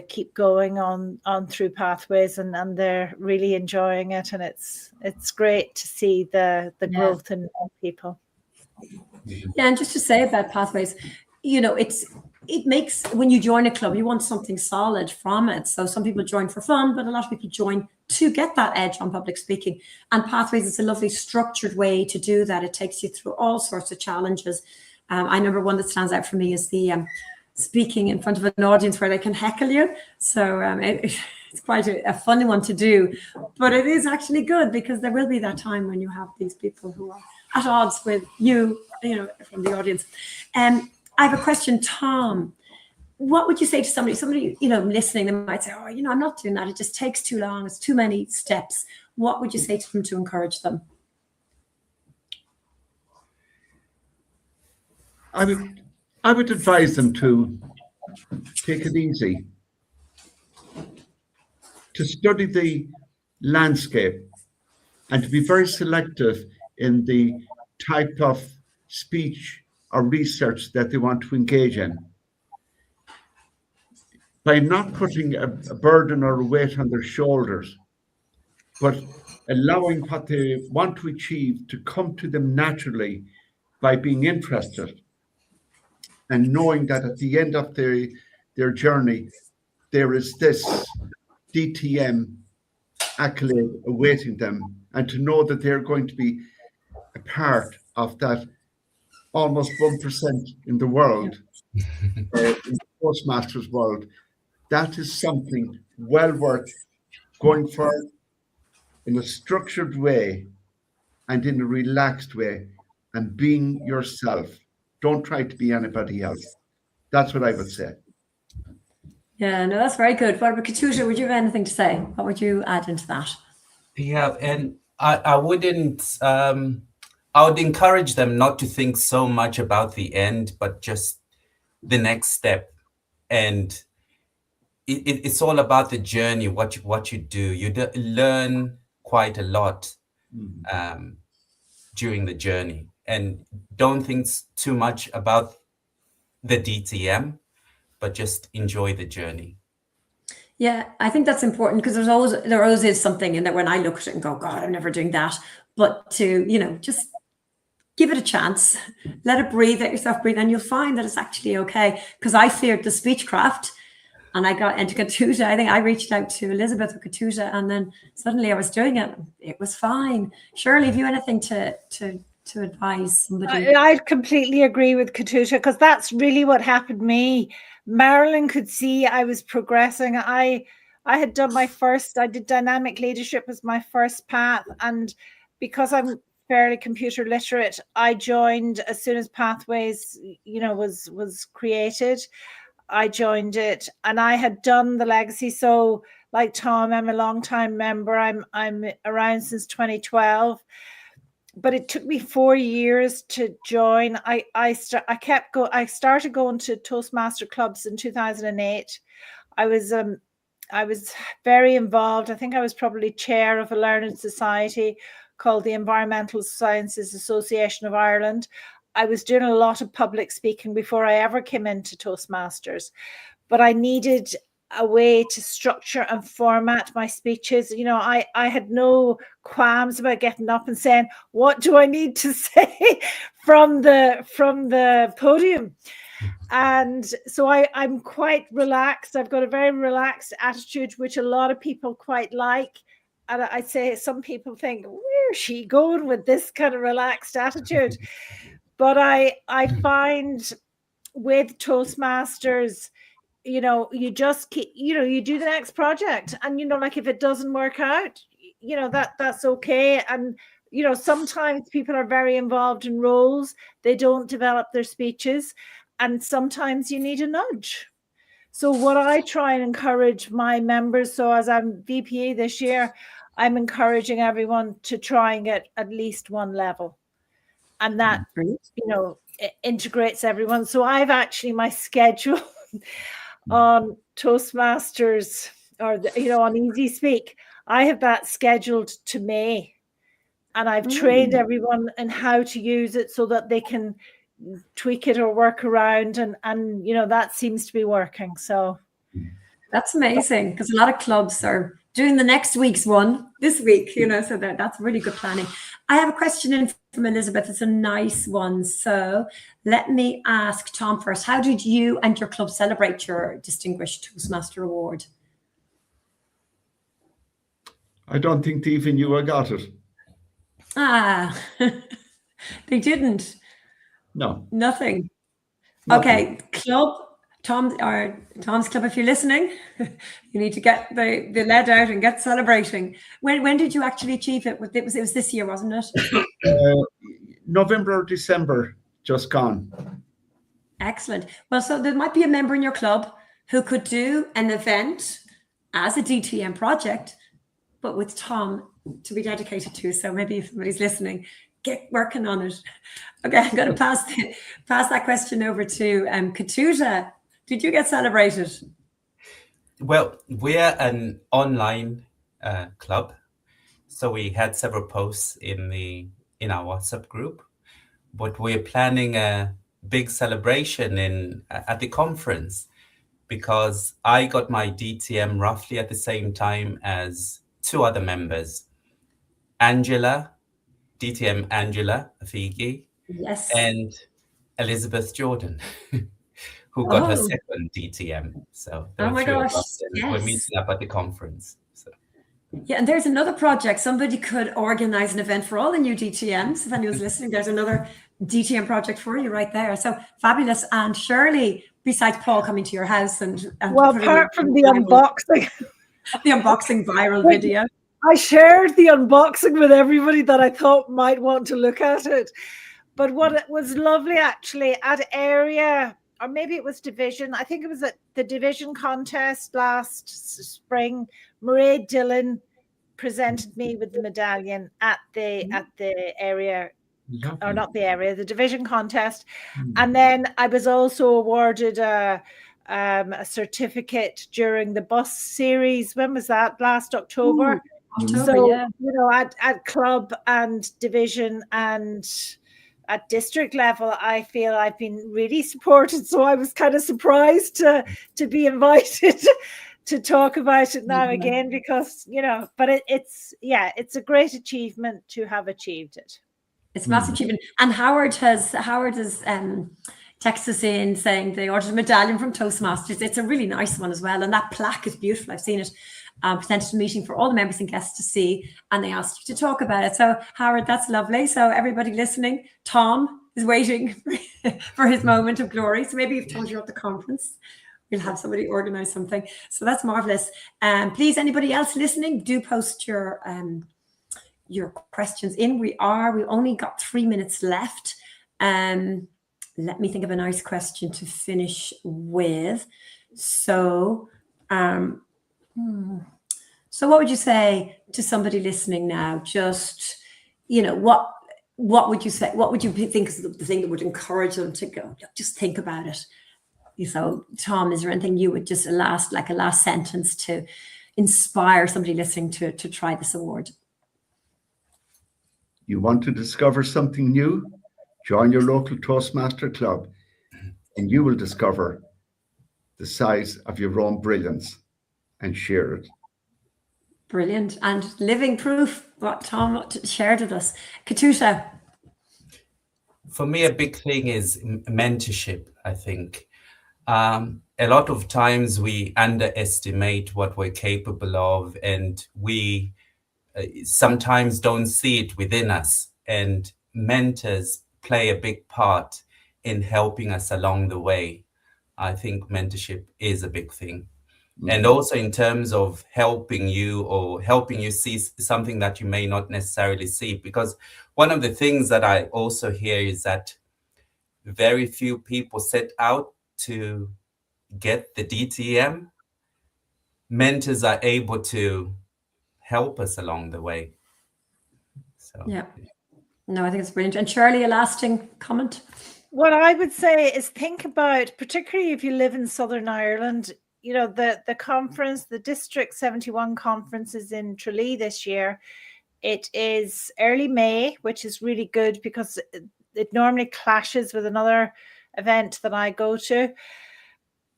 keep going on through pathways, and they're really enjoying it. And it's great to see the growth in people. Yeah, and just to say about pathways, it makes, when you join a club, you want something solid from it. So some people join for fun, but a lot of people join to get that edge on public speaking. And pathways is a lovely structured way to do that. It takes you through all sorts of challenges. I remember one that stands out for me is the speaking in front of an audience where they can heckle you. So it's quite a funny one to do, but it is actually good, because there will be that time when you have these people who are at odds with you, from the audience. I have a question, Tom. What would you say to somebody, listening? They might say, "Oh, I'm not doing that. It just takes too long. It's too many steps." What would you say to them to encourage them? I would advise them to take it easy, to study the landscape, and to be very selective in the type of speech or research that they want to engage in. By not putting a burden or a weight on their shoulders, but allowing what they want to achieve to come to them naturally by being interested and knowing that at the end of their journey, there is this DTM accolade awaiting them, and to know that they're going to be a part of that almost 1% in the world, in the Toastmasters world. That is something well worth going for in a structured way and in a relaxed way, and being yourself. Don't try to be anybody else. That's what I would say. Yeah, no, that's very good. What about Katusha? Would you have anything to say? What would you add into that? Yeah, and I wouldn't, I would encourage them not to think so much about the end, but just the next step. And it's all about the journey, what you do. You learn quite a lot during the journey, and don't think too much about the DTM, but just enjoy the journey. Yeah, I think that's important, because there always is something in that when I look at it and go, God, I'm never doing that. But to, just give it a chance, let it breathe, let yourself breathe, and you'll find that it's actually okay. Because I feared the speechcraft, and I got into Katusha. I think I reached out to Elizabeth or Katusha, and then suddenly I was doing it. It was fine. Shirley, have you anything to advise somebody? I completely agree with Katusha, because that's really what happened to me. Marilyn could see I was progressing. I had done I did dynamic leadership as my first path. And because I'm fairly computer literate, I joined as soon as Pathways, was created. I joined it, and I had done the legacy. So like Tom, I'm a long time member. I'm around since 2012. But it took me 4 years to join. I started going to Toastmaster clubs in 2008. I was very involved. I think I was probably chair of a learned society called the Environmental Sciences Association of Ireland. I was doing a lot of public speaking before I ever came into Toastmasters, but I needed a way to structure and format my speeches. I had no qualms about getting up and saying, what do I need to say from the podium? And so I'm quite relaxed. I've got a very relaxed attitude, which a lot of people quite like. And I'd say some people think, where's she going with this kind of relaxed attitude? But I find with Toastmasters, you just keep, you do the next project, and like if it doesn't work out, that's okay. And sometimes people are very involved in roles, they don't develop their speeches, and sometimes you need a nudge. So what I try and encourage my members, so as I'm VPA this year, I'm encouraging everyone to try and get at least one level, and that it integrates everyone. So I've actually, my schedule on Toastmasters, or on Easy Speak, I have that scheduled to May, and I've trained everyone in how to use it so that they can tweak it or work around, and that seems to be working. So that's amazing, because a lot of clubs are doing the next week's one this week, so that's really good planning. I have a question in from Elizabeth. It's a nice one. So let me ask Tom first. How did you and your club celebrate your Distinguished Toastmaster Award? I don't think they even knew I got it. They didn't? No. Nothing. Okay, club. Tom's club, if you're listening, you need to get the lead out and get celebrating. When did you actually achieve it? It was this year, wasn't it? November or December, just gone. Excellent. Well, so there might be a member in your club who could do an event as a DTM project, but with Tom to be dedicated to. So maybe if somebody's listening, get working on it. Okay, I'm going to pass that question over to Katusha. Did you get celebrated? Well, we're an online club, so we had several posts in our WhatsApp group, but we're planning a big celebration at the conference, because I got my DTM roughly at the same time as two other members, DTM Angela Afigi, Yes. and Elizabeth Jordan, who got her Oh. second DTM. So there Oh were my three of gosh, us, and we're yes. meeting up at the conference. So. Yeah, and there's another project. Somebody could organize an event for all the new DTMs. If anyone's listening, there's another DTM project for you right there. So fabulous. And Shirley, besides Paul coming to your house and Well, putting apart it from in the viral- unboxing, the unboxing viral video. I shared the unboxing with everybody that I thought might want to look at it. But what it was lovely, actually, at area, or maybe it was division, I think it was at the division contest last spring, Mairead Dillon presented me with the medallion at the area, or not the area, the division contest. And then I was also awarded a certificate during the bus series. When was that? Last October. October, So, yeah. you know, at club and division and at district level, I feel I've been really supported. So I was kind of surprised to be invited to talk about it now again, because, you know, but it's a great achievement to have achieved it. It's a massive achievement. And Howard has texted us in saying they ordered a medallion from Toastmasters. It's a really nice one as well. And that plaque is beautiful. I've seen it presented to a meeting for all the members and guests to see, and they asked you to talk about it. So Howard, that's lovely. So everybody listening, Tom is waiting for his moment of glory. So maybe you've told you at the conference, we'll have somebody organize something. So that's marvelous. Please, anybody else listening, do post your questions in. We only got 3 minutes left. Let me think of a nice question to finish with. So what would you say to somebody listening now? Just, you know, what would you say? What would you think is the thing that would encourage them to go, just think about it? So, Tom, is there anything you would just a last sentence to inspire somebody listening to try this award? You want to discover something new? Join your local Toastmaster club, and you will discover the size of your own brilliance and share it. Brilliant. And living proof what Tom shared with us. Katusha. For me, a big thing is mentorship, I think. A lot of times we underestimate what we're capable of, and we sometimes don't see it within us. And mentors play a big part in helping us along the way. I think mentorship is a big thing. And also in terms of helping you see something that you may not necessarily see. Because one of the things that I also hear is that very few people set out to get the DTM. Mentors are able to help us along the way. So Yeah. No, I think it's brilliant. And Shirley, a lasting comment? What I would say is think about, particularly if you live in Southern Ireland, you know, the conference, the District 71 conference is in Tralee this year. It is early May, which is really good because it normally clashes with another event that I go to.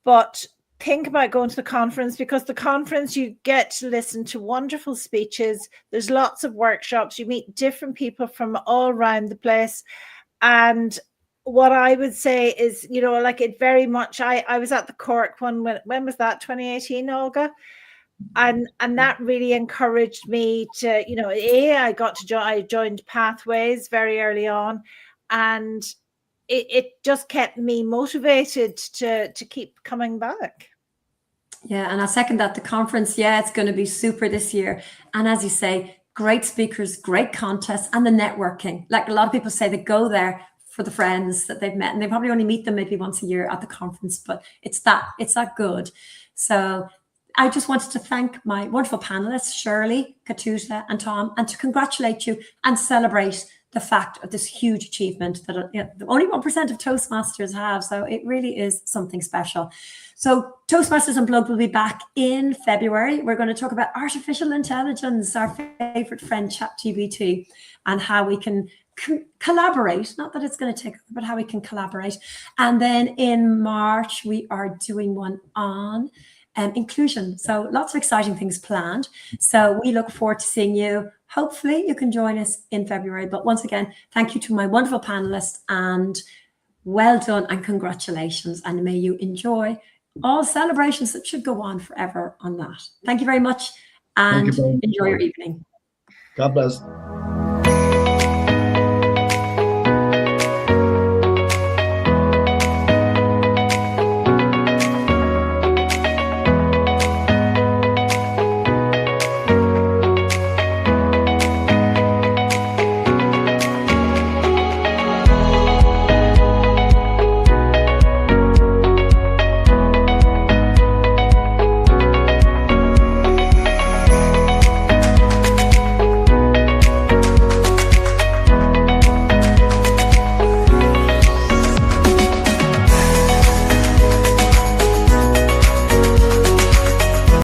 But think about going to the conference, because the conference, you get to listen to wonderful speeches. There's lots of workshops. You meet different people from all around the place. And what I would say is, you know, like it very much, I was at the Cork one, when was that, 2018, Olga? And that really encouraged me to, you know, I joined Pathways very early on, and it just kept me motivated to keep coming back. Yeah, and I second that. The conference, it's going to be super this year. And as you say, great speakers, great contests, and the networking. Like a lot of people say, they go there for the friends that they've met, and they probably only meet them maybe once a year at the conference, but it's that good. So I just wanted to thank my wonderful panelists, Shirley, Katusha, and Tom, and to congratulate you and celebrate the fact of this huge achievement that only 1% of Toastmasters have. So it really is something special. So Toastmasters Unplugged will be back in February. We're going to talk about artificial intelligence, our favorite friend ChatGPT, and how we can collaborate, not that it's going to take over, but how we can collaborate. And then in March, we are doing one on inclusion. So lots of exciting things planned. So we look forward to seeing you. Hopefully you can join us in February. But once again, thank you to my wonderful panelists, and well done and congratulations. And may you enjoy all celebrations that should go on forever on that. Thank you very much, and enjoy your evening. God bless.